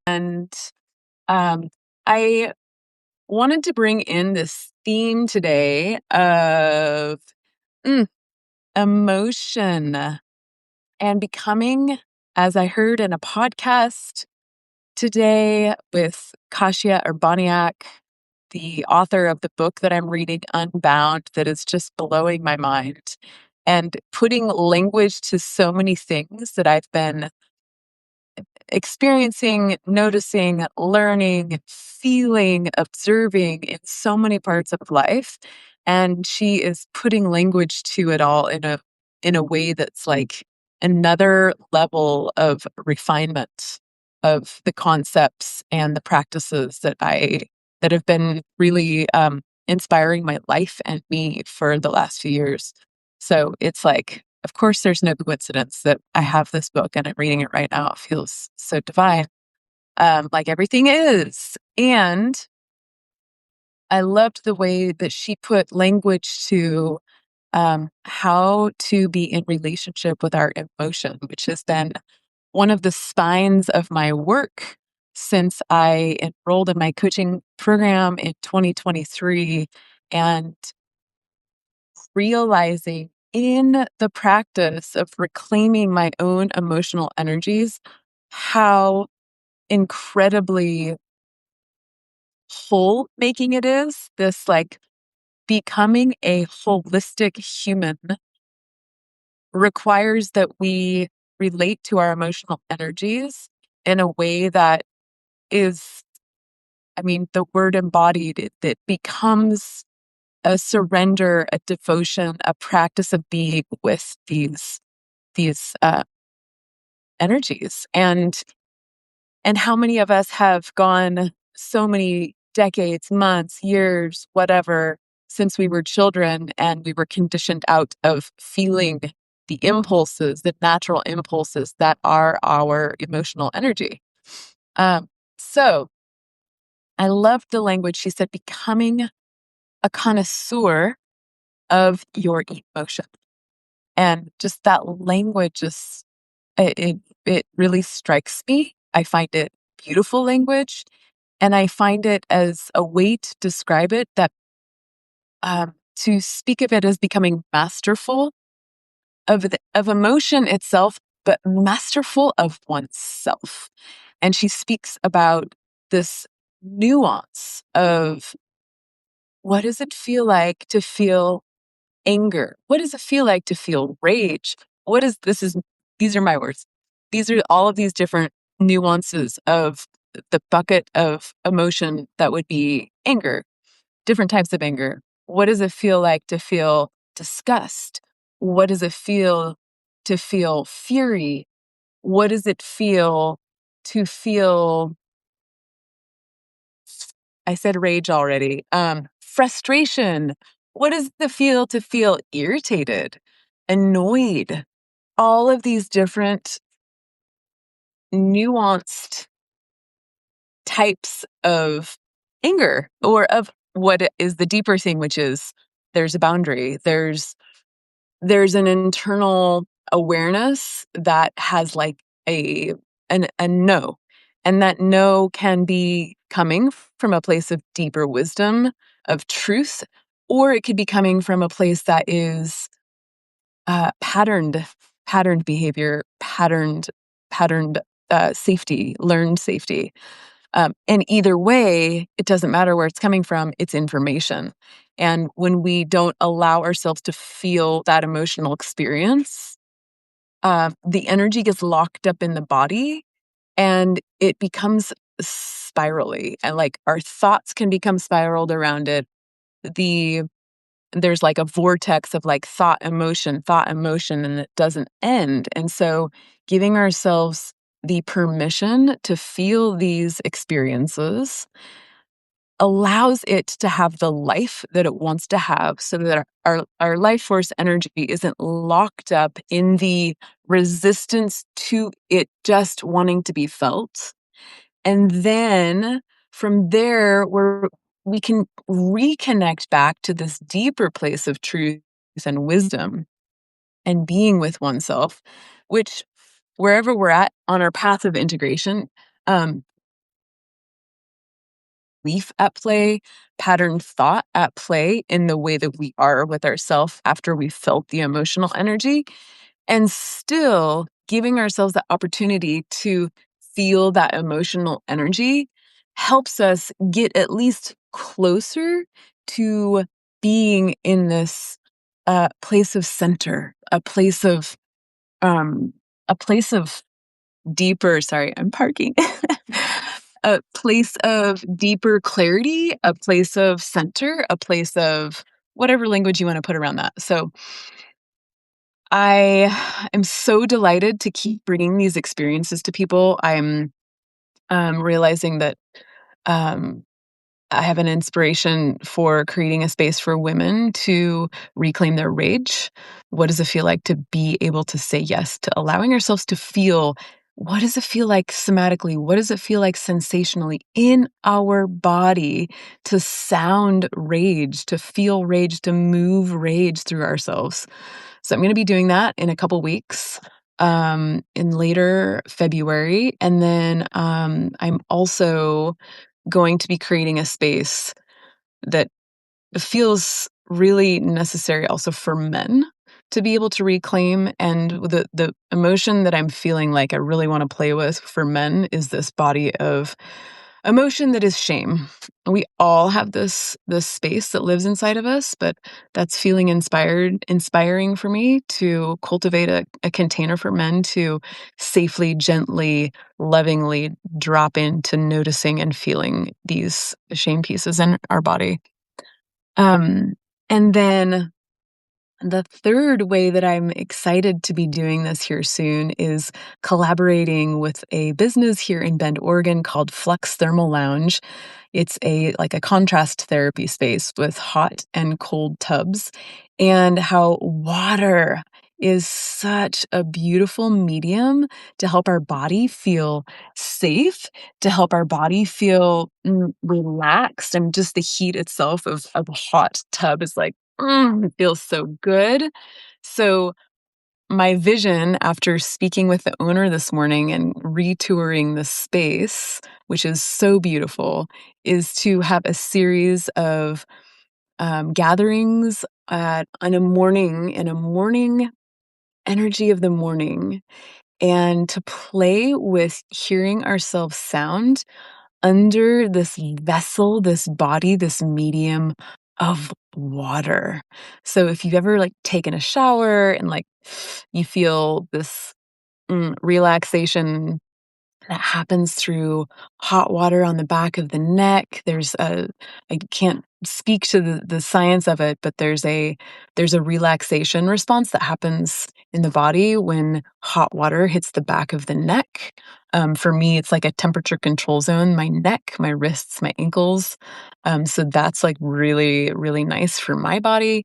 And um, I wanted to bring in this theme today of emotion and becoming, as I heard in a podcast today with Kasia Urbaniak, the author of the book that I'm reading, Unbound, that is just blowing my mind and putting language to so many things that I've been experiencing, noticing, learning, feeling, observing in so many parts of life. And she is putting language to it all in a way that's like another level of refinement of the concepts and the practices that have been really inspiring my life and me for the last few years. So it's like, of course, there's no coincidence that I have this book and I'm reading it right now. It feels so divine, like everything is. And I loved the way that she put language to how to be in relationship with our emotion, which has been one of the spines of my work since I enrolled in my coaching program in 2023. And realizing in the practice of reclaiming my own emotional energies, how incredibly whole making it is. This like becoming a holistic human requires that we relate to our emotional energies in a way that is, I mean, the word embodied, that becomes a surrender, a devotion, a practice of being with these energies. And how many of us have gone so many decades, months, years, whatever, since we were children and we were conditioned out of feeling the impulses, the natural impulses that are our emotional energy. So I loved the language. She said, becoming a connoisseur of your emotion. And just that language is, it really strikes me. I find it beautiful language. And I find it as a way to describe it that to speak of it as becoming masterful of emotion itself, but masterful of oneself. And she speaks about this nuance of what does it feel like to feel anger? What does it feel like to feel rage? These are my words. These are all of these different nuances of the bucket of emotion that would be anger, different types of anger. What does it feel like to feel disgust? What does it feel to feel fury? What does it feel to feel, I said rage already, frustration? What does it feel to feel irritated, annoyed? All of these different nuanced types of anger, or of what is the deeper thing, which is there's a boundary. There's an internal awareness that has like a no. And that no can be coming from a place of deeper wisdom, of truth, or it could be coming from a place that is patterned behavior, patterned safety, learned safety. And either way, it doesn't matter where it's coming from, it's information. And when we don't allow ourselves to feel that emotional experience, the energy gets locked up in the body and it becomes spirally. And like our thoughts can become spiraled around it. There's like a vortex of like thought, emotion, and it doesn't end. And so giving ourselves the permission to feel these experiences allows it to have the life that it wants to have, so that our life force energy isn't locked up in the resistance to it just wanting to be felt. And then from there, we can reconnect back to this deeper place of truth and wisdom and being with oneself, which wherever we're at on our path of integration, belief at play, patterned thought at play in the way that we are with ourselves after we felt the emotional energy, and still giving ourselves the opportunity to feel that emotional energy helps us get at least closer to being in this place of center, um, a place of deeper, sorry, I'm parking, a place of deeper clarity, a place of center, a place of whatever language you want to put around that. So I am so delighted to keep bringing these experiences to people. I'm realizing that um, I have an inspiration for creating a space for women to reclaim their rage. What does it feel like to be able to say yes to allowing ourselves to feel? What does it feel like somatically? What does it feel like sensationally in our body to sound rage, to feel rage, to move rage through ourselves? So I'm going to be doing that in a couple weeks, in later February. And then I'm also going to be creating a space that feels really necessary also for men to be able to reclaim. And the emotion that I'm feeling like I really want to play with for men is this body of emotion that is shame. We all have this space that lives inside of us, but that's feeling inspiring for me to cultivate a container for men to safely, gently, lovingly drop into noticing and feeling these shame pieces in our body. Um, and then the third way that I'm excited to be doing this here soon is collaborating with a business here in Bend, Oregon called Flux Thermal Lounge. It's a contrast therapy space with hot and cold tubs, and how water is such a beautiful medium to help our body feel safe, to help our body feel relaxed. And just the heat itself of a hot tub is like, it feels so good. So my vision after speaking with the owner this morning and retouring the space, which is so beautiful, is to have a series of gatherings in a morning energy of the morning, and to play with hearing ourselves sound under this vessel, this body, this medium of water. So if you've ever like taken a shower and like you feel this relaxation that happens through hot water on the back of the neck. I can't speak to the science of it, but there's a relaxation response that happens in the body when hot water hits the back of the neck. For me, it's like a temperature control zone, my neck, my wrists, my ankles. So that's like really, really nice for my body.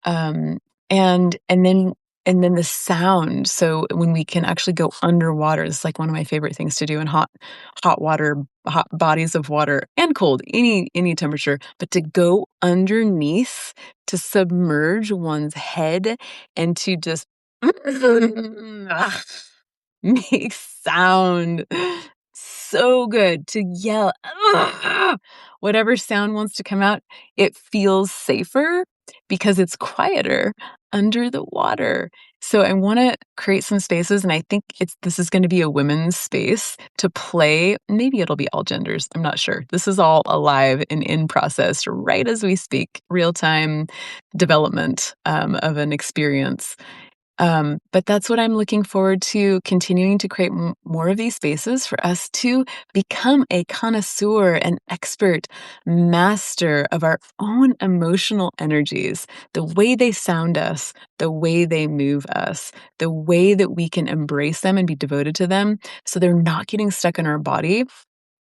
Um, and then the sound. So when we can actually go underwater, it's like one of my favorite things to do in hot water, hot bodies of water and cold, any temperature, but to go underneath, to submerge one's head and to just make sound. So good to yell, "Ah!" Whatever sound wants to come out, it feels safer because it's quieter under the water. So I want to create some spaces, and I think this is going to be a women's space to play. Maybe it'll be all genders. I'm not sure. This is all alive and in process right as we speak, real time development of an experience. But that's what I'm looking forward to, continuing to create more of these spaces for us to become a connoisseur, an expert, master of our own emotional energies, the way they sound us, the way they move us, the way that we can embrace them and be devoted to them so they're not getting stuck in our body,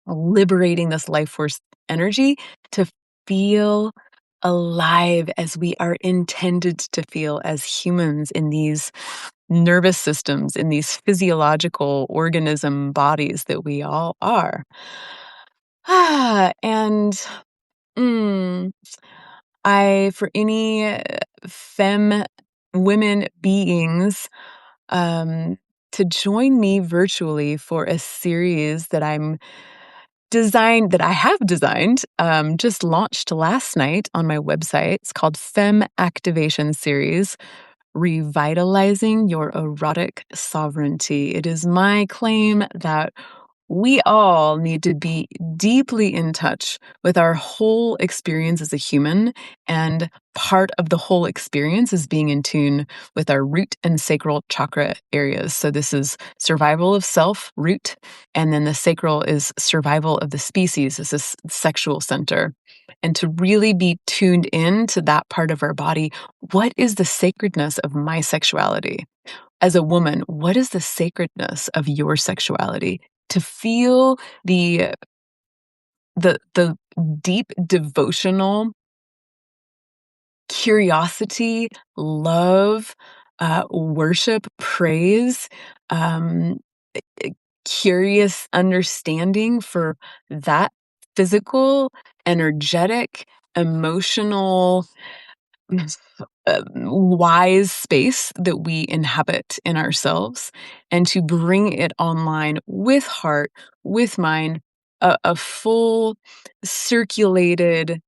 liberating this life force energy to feel alive as we are intended to feel as humans in these nervous systems, in these physiological organism bodies that we all are. And for any femme women beings, um, to join me virtually for a series that I'm that I have designed, just launched last night on my website. It's called Femme Activation Series, Revitalizing Your Erotic Sovereignty. It is my claim that we all need to be deeply in touch with our whole experience as a human, and part of the whole experience is being in tune with our root and sacral chakra areas. So this is survival of self, root, and then the sacral is survival of the species. This is sexual center. And to really be tuned in to that part of our body, what is the sacredness of my sexuality? As a woman, what is the sacredness of your sexuality? To feel the deep devotional curiosity, love, worship, praise, um, eh, curious understanding for that physical, energetic, emotional, wise space that we inhabit in ourselves, and to bring it online with heart, with mind, a full circulated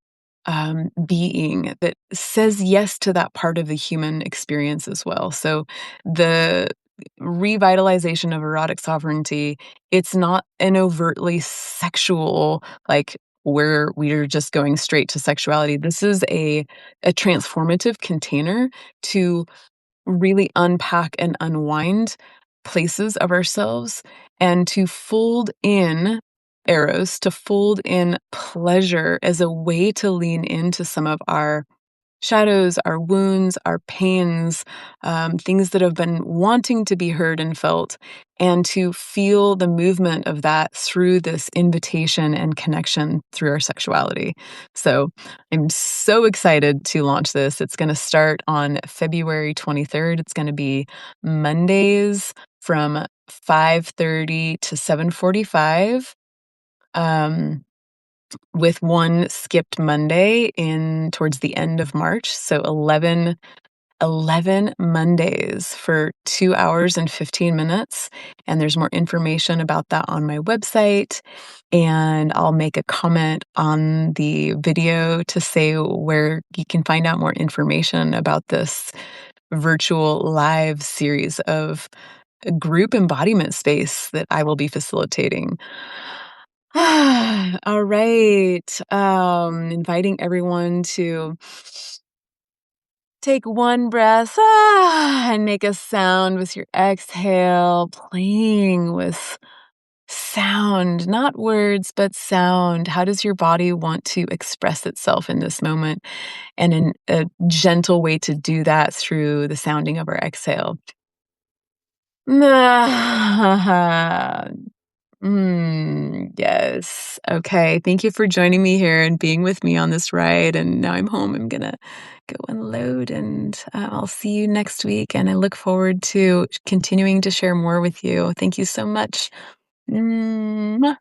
being that says yes to that part of the human experience as well. So the revitalization of erotic sovereignty, it's not an overtly sexual, like where we're just going straight to sexuality. This is a transformative container to really unpack and unwind places of ourselves, and to fold in eros, to fold in pleasure as a way to lean into some of our shadows, our wounds, our pains, things that have been wanting to be heard and felt, and to feel the movement of that through this invitation and connection through our sexuality. So I'm so excited to launch this. It's going to start on February 23rd. It's going to be Mondays from 5:30 to 7:45. Um, with one skipped Monday in towards the end of March. So 11 Mondays for 2 hours and 15 minutes. And there's more information about that on my website. And I'll make a comment on the video to say where you can find out more information about this virtual live series of group embodiment space that I will be facilitating. All right. Inviting everyone to take one breath, and make a sound with your exhale, playing with sound, not words, but sound. How does your body want to express itself in this moment? And in a gentle way to do that through the sounding of our exhale. Yes. Okay. Thank you for joining me here and being with me on this ride. And now I'm home. I'm gonna go and load, and I'll see you next week. And I look forward to continuing to share more with you. Thank you so much. Mwah.